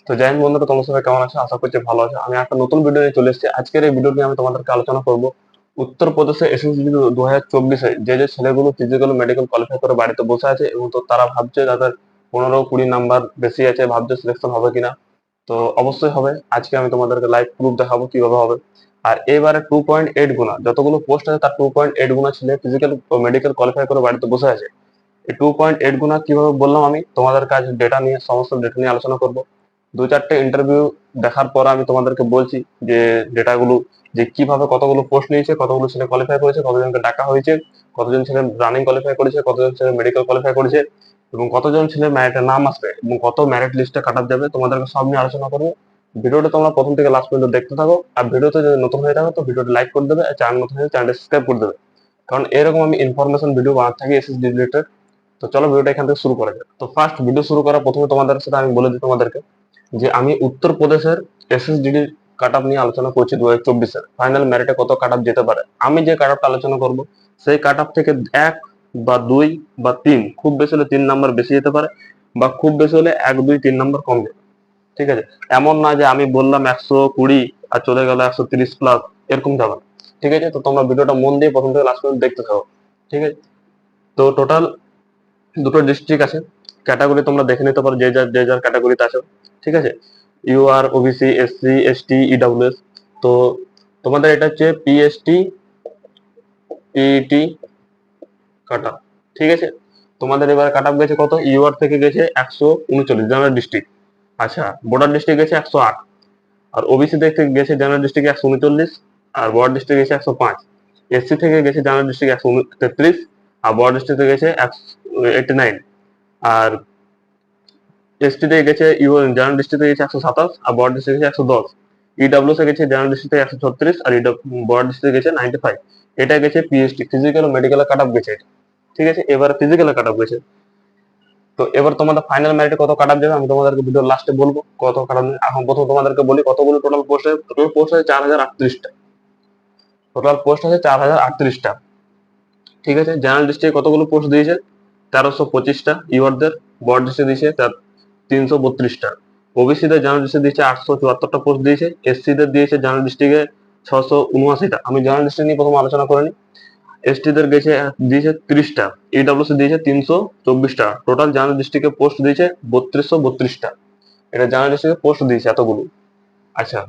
তো যাই হোক বন্ধুরা, তোমার সবাই কেমন আছে? আশা করছি ভালো আছে। আমি একটা নতুন ভিডিও নিয়ে চলে এসেছি। আজকের এই ভিডিও নিয়ে আমি তোমাদেরকে আলোচনা করব উত্তরপ্রদেশে এসএসসি 2024-এ যে ছেলেগুলো ফিজিক্যাল মেডিকেল কোয়ালিফাই করে বাড়িতে বসে আছে এবং তো তারা ভাবছে তাদের 15-20 নাম্বার বেশি আছে, ভাবছে সিলেকশন হবে কিনা। তো অবশ্যই হবে। আজকে আমি তোমাদেরকে লাইভ প্রুফ দেখাবো কিভাবে হবে। আর এবারে 2.8 গুণা যতগুলো পোস্ট আছে তার 2.8 গুণা ছেলে ফিজিক্যাল মেডিকেল কোয়ালিফাই করে বাড়িতে বসে আছে। এই 2.8 গুণা কিভাবে বললাম, আমি তোমাদের কাছে ডেটা নিয়ে সমস্ত ডেটা নিয়ে আলোচনা করব। দু চারটে ইন্টারভিউ দেখার পর আমি তোমাদেরকে বলছি যে ডেটাগুলো, যে কিভাবে কতগুলো পোস্ট নিয়েছে, কতগুলো ছেলে কোয়ালিফাই করেছে, কতজনকে ডাকা হয়েছে, কতজন ছেলে রানিং কোয়ালিফাই করেছে, কতজন ছেলে মেডিকেল কোয়ালিফাই করেছে, এবং কতজন ছেলে ম্যারিটের নাম আসবে এবং কত ম্যারিট লিস্টে কাট যাবে, তোমাদেরকে সব নিয়ে আলোচনা করবো। ভিডিওটা তোমরা প্রথম থেকে লাস্ট পর্যন্ত দেখতে থাকো। আর ভিডিওতে যদি নতুন হয়ে থাকো তো ভিডিওটা লাইক করে দেবে, আর চ্যানেল নতুন হয়ে চ্যানেলটা সাবস্ক্রাইব করে দেবে, কারণ এরকম আমি ইনফরমেশন ভিডিও বানাতে থাকি এসএসডি রিলেটেড। তো চলো ভিডিওটা এখান থেকে শুরু করা যাক। তো ফার্স্ট ভিডিও শুরু করার প্রথমে তোমাদের সাথে আমি বলে দিই তোমাদেরকে যে আমি উত্তরপ্রদেশের এসএসডিডি কাট আপ নিয়ে আলোচনা করছি। 2024-এর ফাইনাল মেরিটে কত কাট আপ যেতে পারে, আমি যে কাট আপটা আলোচনা করব সেই কাট আপ থেকে 1 বা 2 বা 3, খুব বেশি হলে 3 নাম্বার বেশি যেতে পারে, বা খুব বেশি হলে 1 2 3 নাম্বার কম যাবে। ঠিক আছে, এমন না যে আমি বললাম 120 আর চলে গেল 130 প্লাস, এরকম যাবে না। ঠিক আছে, তো তোমরা ভিডিওটা মন দিয়ে প্রথম থেকে লাস্ট পর্যন্ত দেখতে থাকো। ঠিক আছে, তো টোটাল দুটো ডিস্ট্রিক্ট আছে, ক্যাটাগরি তোমরা দেখে নিতে পারো যে যার ক্যাটাগরিতে আছে। ঠিক আছে, UR, OBC, SC, ST, EWS. তো তোমাদের এটা হচ্ছে পিএসটি, পিইটি কাট আপ। ঠিক আছে, তোমাদের এবার কাট আপ গেছে কত? ইউআর থেকে গেছে 139 জেনারেল ডিস্ট্রিক্ট। আচ্ছা, বর্ডার ডিস্ট্রিক্ট গেছে 108, আর ওবিসি থেকে গেছে জেনারেল ডিস্ট্রিক্ট 139, আর বর্ডার ডিস্ট্রিক্ট গেছে 105। এসসি থেকে গেছে জেনারেল ডিস্ট্রিক্ট 133, আর বর্ডার ডিস্ট্রিক্ট গেছে 189। আর এসটি তে গেছে জেনারেল ডিস্ট্রিক্টে গেছে 127, আর বর্ডার ডিস্ট্রিক্টে গেছে 110। ইডব্লিউএস এ গেছে জেনারেল ডিস্ট্রিক্টে 136, আর বর্ডার ডিস্ট্রিক্টে গেছে 95। এটা গেছে পিএসটি ফিজিক্যাল ও মেডিকেল কাট আপ গেছে এটা। ঠিক আছে, এবার ফিজিক্যাল কাট আপ গেছে। তো এবার তোমাদের ফাইনাল মেরিটে কত কাট আপ যাবে আমি তোমাদেরকে ভিডিওর লাস্টে বলবো কত কাট আপ। এখন প্রথম তোমাদেরকে বলি কতগুলো টোটাল পোস্ট আছে 4038টা। টোটাল পোস্ট আছে 4038টা। ঠিক আছে, জেনারেল ডিস্ট্রিক্টে কতগুলো পোস্ট দিয়েছে? 1325টা ইউআরদের। বর্ডার ডিস্ট্রিক্ট দিয়েছে 332টা। ওবিসি দের জেনারেল ডিস্ট্রিক্ট দিয়েছে 874টা পোস্ট দিয়েছে। এসসি দের দিয়েছে জেনারেল ডিস্ট্রিক্টে 679টা। আমি জেনারেল ডিস্ট্রিক্ট নিয়ে প্রথম আলোচনা করে নিই। এসটি দের দিয়েছে 30টা। ইডব্লিউসি দিয়েছে 324টা। টোটাল জেনারেল ডিস্ট্রিক্টে পোস্ট দিয়েছে 3232টা। এটা জেনারেল ডিস্ট্রিক্টে পোস্ট দিয়েছে এতগুলো। আচ্ছা,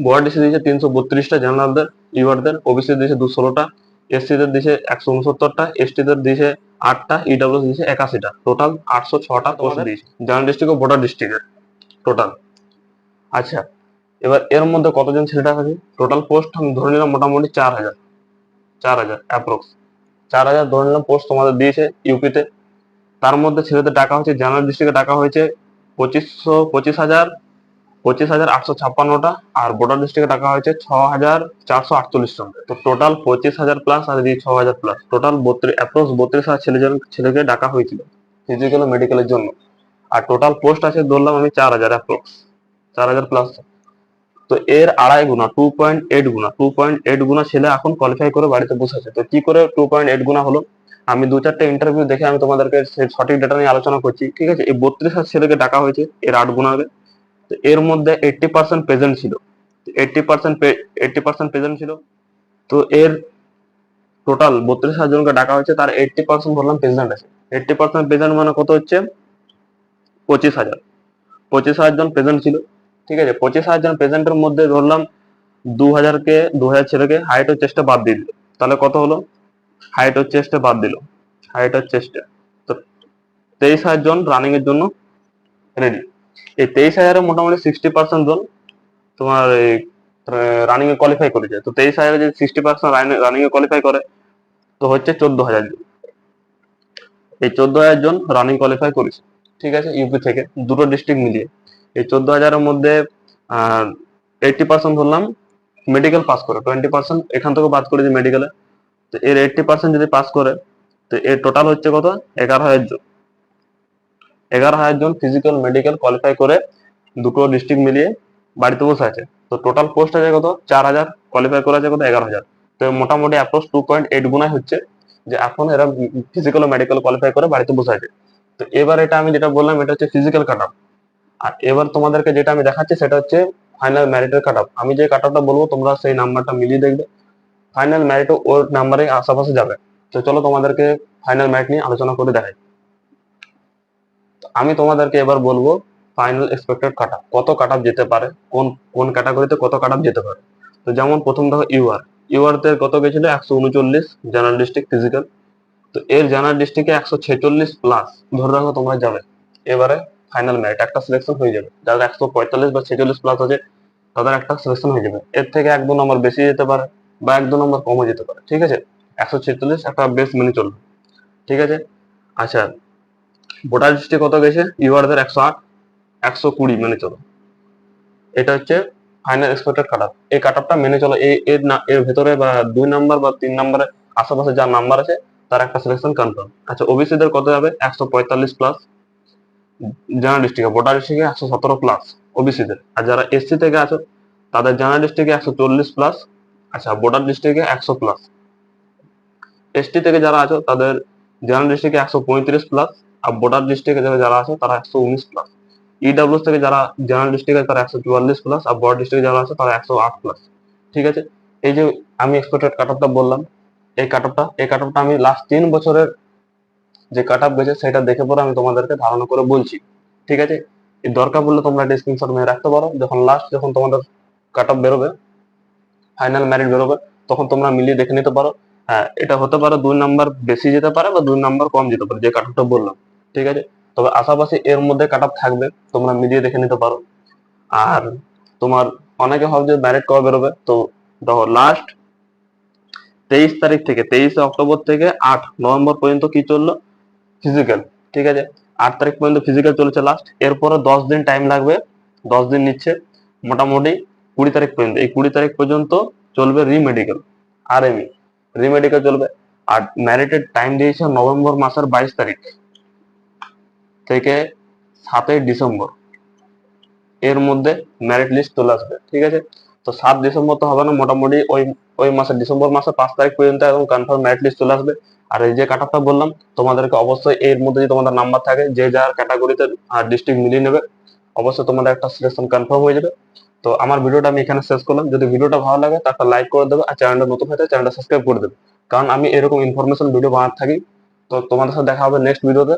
বর্ডার ডিস্ট্রিক্ট দিয়েছে 332টা জেনারেলদের, ইউআরদের। ওবিসি দিয়েছে 216টা। এসসি দের দিয়েছে 169টা। এসটি দের দিয়েছে 8টা। ইডব্লিউএস দিয়েছে 81টা। টোটাল 806টা পোস্ট দিয়েছে জেনারেল ডিস্ট্রিক্ট ও বর্ডার ডিস্ট্রিক্টের টোটাল। আচ্ছা, এবার এর মধ্যে কতজন ছেলেটা আছে? টোটাল পোস্ট আমি ধরে নিলাম মোটামুটি 4000, 4000 অ্যাপ্রক্স 4000 ধরে নিলাম পোস্ট তোমাদের দিয়েছে ইউপিতে। তার মধ্যে ছেলেদের ডাকা হয়েছে জেনারেল ডিস্ট্রিক্টে ডাকা হয়েছে 25,856টা, আর বর্ডার ডিস্ট্রিক্টে ডাকা হয়েছে 6,448 জন। তো টোটাল 25,000 প্লাস আর এই 6,000 প্লাস, টোটাল অ্যাপ্রক্স 32,000 ছেলেকে ডাকা হয়েছিল ফিজিক্যাল ও মেডিকেলের জন্য। আর টোটাল পোস্ট আছে ধরলাম আমি 4000 অ্যাপ্রক্স, 4000 প্লাস। তো এর আড়াই গুণা 2.8 গুণা ছেলে এখন কোয়ালিফাই করে বাড়িতে বসে আছে। তো কি করে 2.8 গুণা হলো? আমি দু চারটে ইন্টারভিউ দেখে আমি তোমাদেরকে সঠিক ডেটা নিয়ে আলোচনা করছি। ঠিক আছে, এই 32,000 ছেলেকে ডাকা হয়েছে, এর 8 গুণা হবে। তো এর মধ্যে 80% প্রেজেন্ট ছিল, 80% প্রেজেন্ট ছিল। তো এর টোটাল 32,000 জনকে ডাকা হয়েছে, তার 80% ধরলাম প্রেজেন্ট আছে। 80% প্রেজেন্ট মানে কত হচ্ছে? 25,000। 25,000 জন প্রেজেন্ট ছিল। ঠিক আছে, 25,000 জন প্রেজেন্টের মধ্যে ধরলাম 2,000 ছেলেকে হাইট ও চেস্টে বাদ দিয়ে দিল। তাহলে কত হলো? হাইট ও চেস্টে বাদ দিল, হাইট ও চেস্টে। তো 23,000 জন রানিং এর জন্য রেডি। এই 23,000 মোটামুটি 60% জন তোমার এই রানিং এ কোয়ালিফাই করেছে। তো 23,000 যদি 60% রানিং এ কোয়ালিফাই করে তো হচ্ছে 14,000 জন। এই 14,000 জন রানিং কোয়ালিফাই করেছে। ঠিক আছে, ইউপি থেকে দুটো ডিস্ট্রিক্ট মিলিয়ে। এই 14,000-এর মধ্যে 80% ধরলাম মেডিকেল পাস করে, 20% এখান থেকে বাদ করে যে মেডিকেলে। তো এর 80% যদি পাস করে তো এর টোটাল হচ্ছে কত? 11,000 জন। 11,000 জন ফিজিক্যাল মেডিকেল কোয়ালিফাই করে দুটো ডিস্ট্রিক্ট মিলিয়ে বাড়িতে বসে আছে। তো টোটাল পোস্ট আছে কত? 4,000, কোয়ালিফাই করে আছে কত? 11,000। তো মোটামুটি অ্যাপ্রক্স 2.8 গুণাই হচ্ছে যে এখন এরা ফিজিক্যাল ও মেডিকেল কোয়ালিফাই করে বাড়িতে বসে আছে। তো এবার এটা আমি যেটা বললাম এটা হচ্ছে ফিজিক্যাল কাট আপ। আর এবার তোমাদেরকে যেটা আমি দেখাচ্ছি সেটা হচ্ছে ফাইনাল ম্যারিটের কাট অফ। আমি যে কাট অফটা বলবো তোমরা সেই নাম্বারটা মিলিয়ে দেখবে, ফাইনাল ম্যারিট ওর নাম্বারে আশেপাশে যাবে। তো চলো তোমাদেরকে ফাইনাল ম্যারিট নিয়ে আলোচনা করে দেখাই। আমি তোমাদেরকে এবার বলবো ফাইনাল এক্সপেক্টেড কাট অফ, কত কাট অফ যেতে পারে, কোন কোন ক্যাটাগরিতে কত কাট অফ যেতে পারে। তো যেমন প্রথম দেখো ইউআর তে কত গেছিল 139 জেনারেল ডিস্ট্রিক্ট ফিজিক্যাল। তো এর জেনারেল ডিস্ট্রিক্টে 146 প্লাস ধরে রাখো তোমরা যাবে, এবারে ফাইনাল ম্যারিট একটা সিলেকশন হয়ে যাবে। যাদের 145 বা 46 প্লাস আছে তাদের একটা সিলেকশন হয়ে যাবে। এর থেকে 1-2 নম্বর বেশি যেতে পারে বা 1-2 নম্বর কমও যেতে পারে, ঠিক আছে। 146 একটা বেস মেনে চলবে, ঠিক আছে। আচ্ছা, ভোটার ডিস্ট্রিক্ট কত গেছে ইউআরদের 108, 120 মেনে চলো। এটা হচ্ছে ফাইনাল এক্সপেক্টেড কাট অফ। এই কাট অফটা মেনে চলো, এর ভেতরে বা 2 নাম্বার বা 3 নাম্বারের আশেপাশে যা নাম্বার আছে তার একটা সিলেকশন কনফার্ম। আচ্ছা, ওবিসি দের কত যাবে 145 প্লাস, জেনারেল ডিস্ট্রিক্টে ভোটার ডিস্ট্রিক্টে 117 প্লাস ওবিসি দের। আর যারা এসসি থেকে আছো তাদের জেনারেল ডিস্ট্রিক্টে 140 প্লাস, আচ্ছা ভোটার ডিস্ট্রিক্টে 100 প্লাস। এসটি থেকে যারা আছো তাদের জেনারেল ডিস্ট্রিক্টে 135 প্লাস, আর ভোটার ডিস্ট্রিক্টে যারা আছে তারা 119 প্লাস। ইডব্লিউএস থেকে যারা জেনারেল ডিস্ট্রিক্টে তারা 144 প্লাস, আর ভোটার ডিস্ট্রিক্টে যারা আছে তারা 108 প্লাস, ঠিক আছে। এই যে আমি এক্সপেক্টেড কাট অফটা বললাম, এই কাট অফটা আমি লাস্ট 3 বছরের যে কাট অফ গেছে সেটা দেখে পরে আমি তোমাদেরকে ধারণা করে বলছি, ঠিক আছে। এই দরকার পড়লে তোমরা একটা স্ক্রিনশট মেরে রাখতে পারো, যখন তোমাদের কাট অফ বেরোবে, ফাইনাল ম্যারিট বেরোবে, তখন তোমরা মিলিয়ে দেখে নিতে পারো। হ্যাঁ, এটা হতে পারে 2 নাম্বার বেশি যেতে পারে বা 2 নাম্বার কম যেতে পারে, যে কাট অফটা বললাম, ঠিক আছে। তবে আশাপাশি এর মধ্যে কাট অফ থাকবে, তোমরা মিলিয়ে দেখে নিতে পারো। আর তোমার অনেকে ভাবছে ম্যারিট কবে বেরোবে, তো দেখো লাস্ট 23 অক্টোবর থেকে 8 নভেম্বর পর্যন্ত কি চললো, ফিজিক্যাল, ঠিক আছে। 8 তারিখ পর্যন্ত ফিজিক্যাল চলেছে লাস্ট, এরপরে 10 দিন টাইম লাগবে, 10 দিন নিচ্ছে মোটামুটি 20 তারিখ পর্যন্ত। এই 20 তারিখ পর্যন্ত চলবে রিমেডিকেল, আরএমই রিমেডিকেল চলবে। আর ম্যারিটের টাইম দিয়েছে নভেম্বর মাসের 22 তারিখ থেকে 7ই ডিসেম্বর, এর মধ্যে ম্যারিট লিস্ট চলে আসবে, ঠিক আছে। তো 7 ডিসেম্বর তো হবে না, মোটামুটি ওই ওই মাসে ডিসেম্বর মাসে 5 তারিখ পর্যন্ত একদম কনফার্ম ম্যারিট লিস্ট চলে আসবে। আর এই যে কাট অফটা বললাম তোমাদেরকে, অবশ্যই এর মধ্যে যদি তোমাদের নাম্বার থাকে যে যার ক্যাটাগরিতে ডিস্ট্রিক্ট মিলিয়ে নেবে, অবশ্যই তোমাদের একটা সিলেকশন কনফার্ম হয়ে যাবে। তো আমার ভিডিওটা আমি এখানে শেষ করলাম। যদি ভিডিওটা ভালো লাগে তার একটা লাইক করে দেবে, আর চ্যানেলটা নতুন হয়ে থাকে চ্যানেলটা সাবস্ক্রাইব করে দেবে, কারণ আমি এরকম ইনফরমেশন ভিডিও বানাতে থাকি। তো তোমাদের সাথে দেখা হবে নেক্সট ভিডিওতে।